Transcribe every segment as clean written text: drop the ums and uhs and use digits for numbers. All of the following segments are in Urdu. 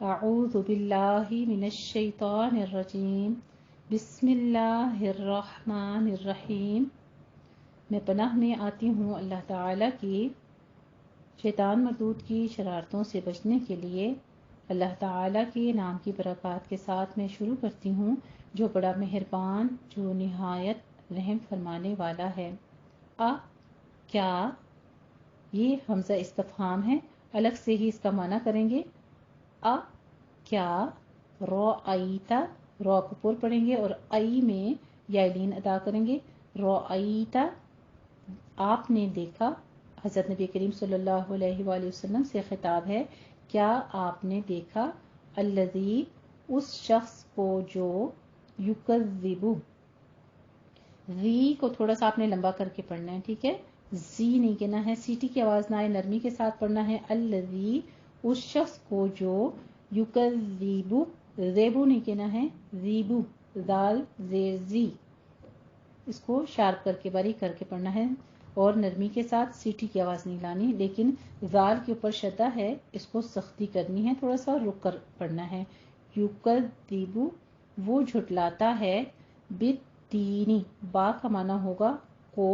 اعوذ باللہ من الشیطان الرجیم بسم اللہ الرحمن الرحیم. میں پناہ میں آتی ہوں اللہ تعالیٰ کی شیطان مردود کی شرارتوں سے بچنے کے لیے. اللہ تعالیٰ کے نام کی برکات کے ساتھ میں شروع کرتی ہوں جو بڑا مہربان، جو نہایت رحم فرمانے والا ہے. کیا، یہ حمزہ استفہام ہے، الگ سے ہی اس کا معنی کریں گے. کیا، رأیتا، رو کو پر پڑھیں گے اور ای میں یائلین ادا کریں گے. رأیتا، آپ نے دیکھا. حضرت نبی کریم صلی اللہ علیہ وآلہ وسلم سے خطاب ہے. کیا آپ نے دیکھا، الذی، اس شخص کو جو، یکذب، ذی کو تھوڑا سا آپ نے لمبا کر کے پڑھنا ہے، ٹھیک ہے. زی نہیں کہنا ہے، سیٹی کی آواز نہ آئے، نرمی کے ساتھ پڑھنا ہے. الذی، اس شخص کو جو، یکذب، زیبو نہیں کہنا ہے، زیبو، دال زیر زی، اس کو شارپ کر کے باریک کر کے پڑھنا ہے اور نرمی کے ساتھ، سیٹی کی آواز نہیں لانی. لیکن زال کے اوپر شدہ ہے، اس کو سختی کرنی ہے، تھوڑا سا رک کر پڑھنا ہے. یکذب، وہ جھٹلاتا ہے، بالدینی، با کا معنی ہوگا کو،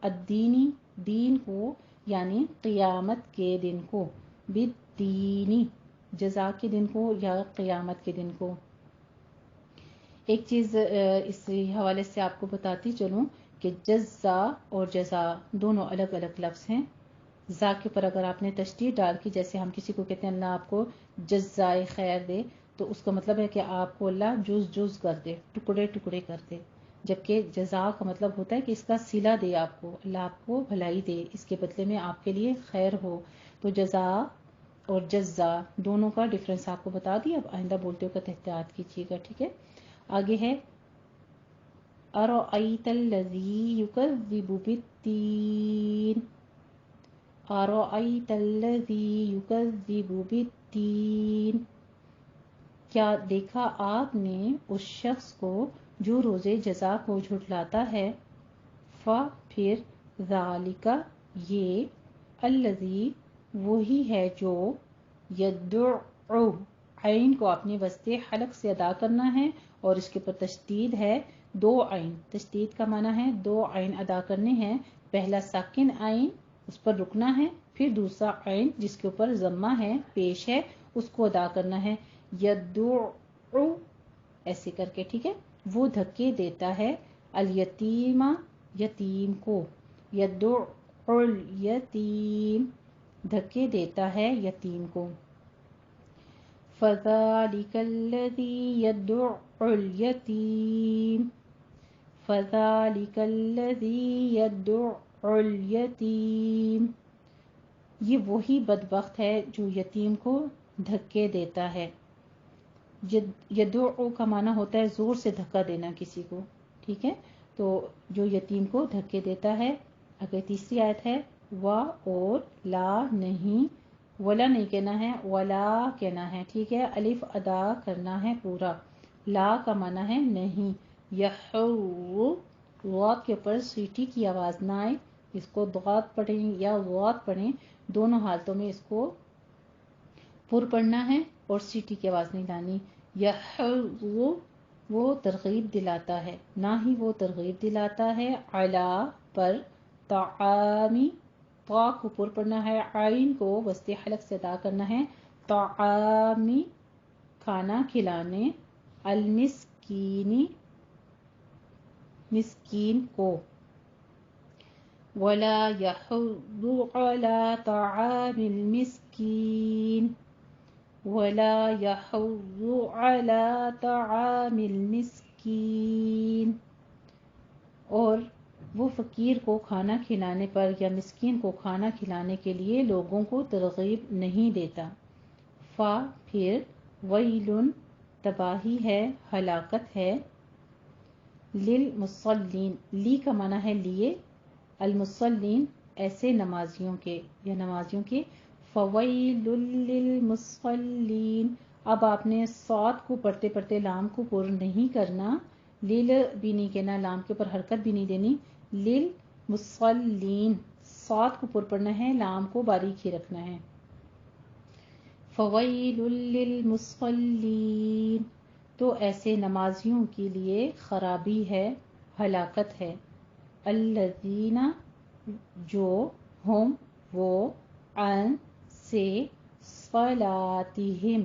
الدینی، دین کو، یعنی قیامت کے دن کو. بالدینی، جزا کے دن کو یا قیامت کے دن کو. ایک چیز اس حوالے سے آپ کو بتاتی چلوں کہ جزا اور جزا دونوں الگ الگ لفظ ہیں. زا کے اوپر اگر آپ نے تشدید ڈال کی، جیسے ہم کسی کو کہتے ہیں اللہ آپ کو جزائے خیر دے، تو اس کا مطلب ہے کہ آپ کو اللہ جز جز کر دے، ٹکڑے ٹکڑے کر دے. جبکہ جزا کا مطلب ہوتا ہے کہ اس کا صلہ دے، آپ کو اللہ آپ کو بھلائی دے، اس کے بدلے میں آپ کے لیے خیر ہو. تو جزا اور جزا دونوں کا ڈفرنس آپ کو بتا دیا. اب آئندہ بولتے وقت احتیاط کیجیے گا، ٹھیک ہے. آگے ہے ارأیت الذی یکذب بالدین. ارأیت الذی یکذب بالدین، کیا دیکھا آپ نے اس شخص کو جو روز جزا کو جھٹلاتا ہے. پھر ذالک، یہ، الذی، وہی ہے جو، یدعو، عین کو آپ نے وسط حلق سے ادا کرنا ہے اور اس کے اوپر تشدید ہے، دو عین. تشدید کا معنی ہے دو عین ادا کرنے ہیں. پہلا ساکن عین، اس پر رکنا ہے، پھر دوسرا عین جس کے اوپر ضمہ ہے، پیش ہے، اس کو ادا کرنا ہے. یدعو، ایسے کر کے، ٹھیک ہے. وہ دھکے دیتا ہے، الیتیمہ، یتیم کو. یدعو الیتیم، دھکے دیتا ہے یتیم کو. فذلک الذی یدعو الیتیم. فذلک الذی یدعو الیتیم، یہ وہی بدبخت ہے جو یتیم کو دھکے دیتا ہے. یدعو کا معنی ہوتا ہے زور سے دھکا دینا کسی کو، ٹھیک ہے. تو جو یتیم کو دھکے دیتا ہے. اگر تیسری آیت ہے، وا، اور، لا، نہیں، ولا نہیں کہنا ہے، ولا کہنا ہے، ٹھیک ہے. الف ادا کرنا ہے پورا. لا کا معنی ہے نہیں. یحر، غات کے اوپر سیٹی کی آواز نہ آئے، اس کو ضاد پڑھیں یا غات پڑھیں، دونوں حالتوں میں اس کو پر پڑھنا ہے اور سیٹی کی آواز نہیں لانی. یحر، وہ ترغیب دلاتا ہے، نہ ہی وہ ترغیب دلاتا ہے، علا، پر، طعامی، طا کو پر پڑھنا ہے، عین کو وسط حلق سے ادا کرنا ہے، طعامی، کھانا کھلانے، المسکینی، مسکین کو. ولا یحض علی طعام المسکین. ولا یحض علی طعام المسکین، اور وہ فقیر کو کھانا کھلانے پر یا مسکین کو کھانا کھلانے کے لیے لوگوں کو ترغیب نہیں دیتا. پھر ویل، تباہی ہے، ہلاکت ہے، للمصلین، لی کا معنی ہے لیے، المصلین، ایسے نمازیوں کے یا نمازیوں کے. فویل للمصلین، اب آپ نے صاد کو پڑھتے پڑھتے لام کو پر نہیں کرنا، لیل بھی نہیں کہنا، لام کے اوپر حرکت بھی نہیں دینی. للمصلین، صاد کو پر پڑھنا ہے، لام کو باریک ہی رکھنا ہے. فویل للمصلین، تو ایسے نمازیوں کے لیے خرابی ہے، ہلاکت ہے، الذین، جو، ہم، وہ، عن، سے، صلاتہم،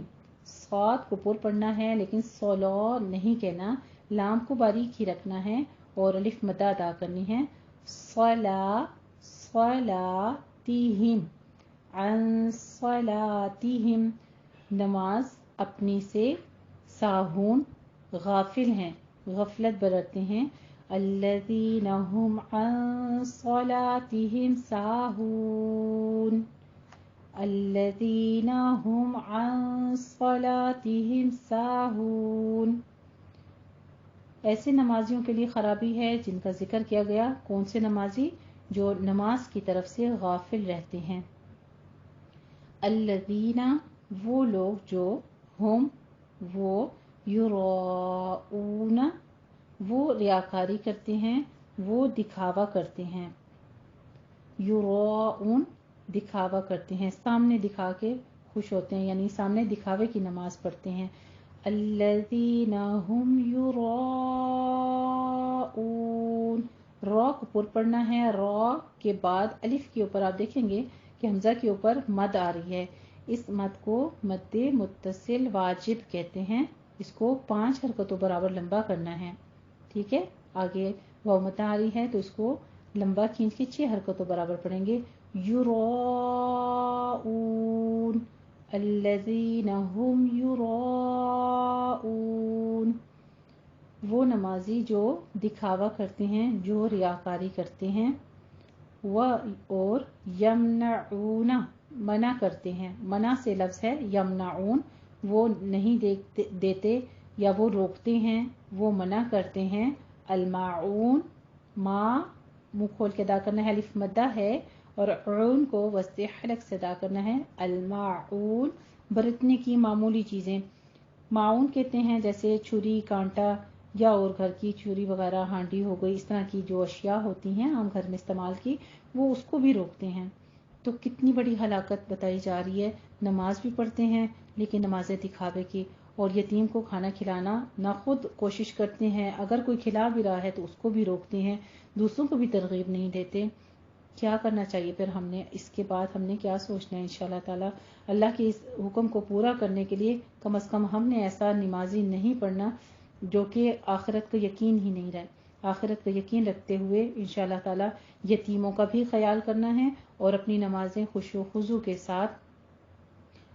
صاد کو پر پڑھنا ہے لیکن صلا نہیں کہنا، لام کو باریک ہی رکھنا ہے اور الف مدہ ادا کرنی ہے، صلاتہم، عن صلاتہم، نماز اپنی سے، ساہون، غافل ہیں، غفلت برتتے ہیں، الذین هم عن صلاتہم ساہون، الذین هم عن صلاتہم ساہون، ایسے نمازیوں کے لیے خرابی ہے جن کا ذکر کیا گیا۔ کون سے نمازی؟ جو نماز کی طرف سے غافل رہتے ہیں۔ الذین، وہ لوگ جو، ہم، وہ، یراؤون، وہ ریاکاری کرتے ہیں، وہ دکھاوا کرتے ہیں، یراؤون، دکھاوا کرتے ہیں، سامنے دکھا کے خوش ہوتے ہیں، یعنی سامنے دکھاوے کی نماز پڑھتے ہیں۔ الذین هم یراؤون، را کو پر پڑھنا ہے، را کے بعد الف کے اوپر آپ دیکھیں گے کہ حمزہ کے اوپر مد آ رہی ہے، اس مد کو مد متصل واجب کہتے ہیں، اس کو 5 حرکتوں برابر لمبا کرنا ہے، ٹھیک ہے۔ آگے واو مد آ رہی ہے تو اس کو لمبا کھینچ کے 6 حرکتوں برابر پڑھیں گے، یراؤون، الذین هم یراؤون، وہ نمازی جو دکھاوا کرتے ہیں، جو ریاکاری کرتے ہیں، اور یمنعون، منع کرتے ہیں، منع سے لفظ ہے یمنعون، وہ نہیں دیتے یا وہ روکتے ہیں، وہ منع کرتے ہیں، الماعون، ما منہ کھول کے ادا کرنا ہے، الف مدہ ہے، اور عون کو وسط حلق سے ادا کرنا ہے، الماعون، برتنے کی معمولی چیزیں، معاون کہتے ہیں جیسے چھری، کانٹا، یا اور گھر کی چوری وغیرہ، ہانڈی ہو گئی، اس طرح کی جو اشیاء ہوتی ہیں عام گھر میں استعمال کی، وہ اس کو بھی روکتے ہیں۔ تو کتنی بڑی ہلاکت بتائی جا رہی ہے، نماز بھی پڑھتے ہیں لیکن نمازیں دکھاوے کی، اور یتیم کو کھانا کھلانا نہ خود کوشش کرتے ہیں، اگر کوئی کھلا بھی رہا ہے تو اس کو بھی روکتے ہیں، دوسروں کو بھی ترغیب نہیں دیتے۔ کیا کرنا چاہیے پھر ہم نے؟ اس کے بعد ہم نے کیا سوچنا ہے انشاءاللہ تعالی؟ اللہ کے اس حکم کو پورا کرنے کے لیے کم از کم ہم نے ایسا نمازی نہیں پڑھنا جو کہ آخرت کا یقین ہی نہیں رہے، آخرت کا یقین رکھتے ہوئے انشاءاللہ تعالی یتیموں کا بھی خیال کرنا ہے، اور اپنی نمازیں خشوع و خضوع کے ساتھ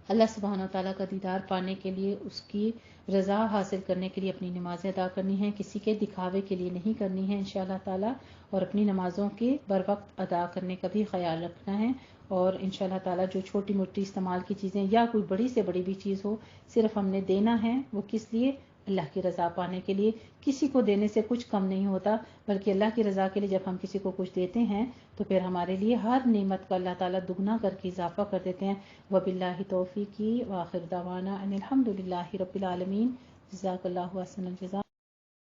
اللہ سبحانہ وتعالیٰ کا دیدار پانے کے لیے، اس کی رضا حاصل کرنے کے لیے اپنی نمازیں ادا کرنی ہیں، کسی کے دکھاوے کے لیے نہیں کرنی ہے انشاءاللہ تعالیٰ، اور اپنی نمازوں کے بر وقت ادا کرنے کا بھی خیال رکھنا ہے، اور انشاءاللہ تعالیٰ جو چھوٹی موٹی استعمال کی چیزیں یا کوئی بڑی سے بڑی بھی چیز ہو، صرف ہم نے دینا ہے، وہ کس لیے؟ اللہ کی رضا پانے کے لیے۔ کسی کو دینے سے کچھ کم نہیں ہوتا، بلکہ اللہ کی رضا کے لیے جب ہم کسی کو کچھ دیتے ہیں تو پھر ہمارے لیے ہر نعمت کا اللہ تعالیٰ دگنا کر کے اضافہ کر دیتے ہیں۔ وباللہ توفیقی وآخر دعوانا ان الحمد للہ رب العالمین۔ جزاک اللہ احسن الجزاء۔